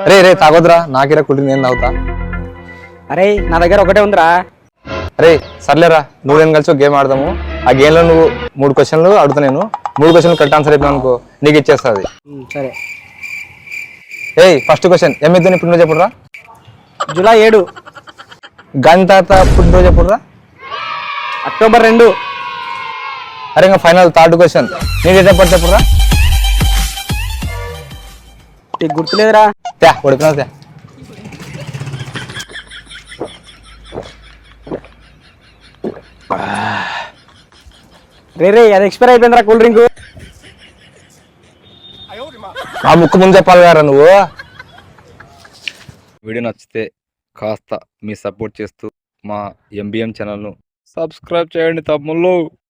రే రే తాగొద్దురా, నాకిరా కుళ్ళి నేను తాగుతా. అరే నా దగ్గర ఒకటే ఉందిరా. అరే సర్లేరా, నువ్వు నేను కలిసి గేమ్ ఆడదాము. ఆ గేమ్ లో నువ్వు 3 క్వశ్చన్లు అడుగుతా, నేను 3 క్వశ్చన్లు కరెక్ట్ ఆన్సర్ అయిపోయినా అనుకో నీకు ఇచ్చేస్తుంది. సరే. ఏయ్ ఫస్ట్ క్వశ్చన్, ఎమ్మెద్దని పుట్టినరోజు ఎప్పుడురా? జూలై 7. గాంధీ తాత పుట్టినరోజు ఎప్పుడురా? అక్టోబర్ 2. అరే ఇంకా ఫైనల్ థర్డ్ క్వశ్చన్, నీ డేట్ ఆఫ్ బర్త్ ఎప్పుడురా? నీకు గుర్తులేదురా? త్యా ఉడికినా త్యా. రే రే అది ఎక్స్పైర్ అయిపోయిందిరా కూల్ డ్రింక్. ఆ ముక్కు ముందు చెప్పాలి కదా నువ్వు. వీడియో నచ్చితే కాస్త మీ సపోర్ట్ చేస్తూ మా ఎంబీఎం ఛానల్ను సబ్స్క్రైబ్ చేయండి తమ్ముళ్ళు.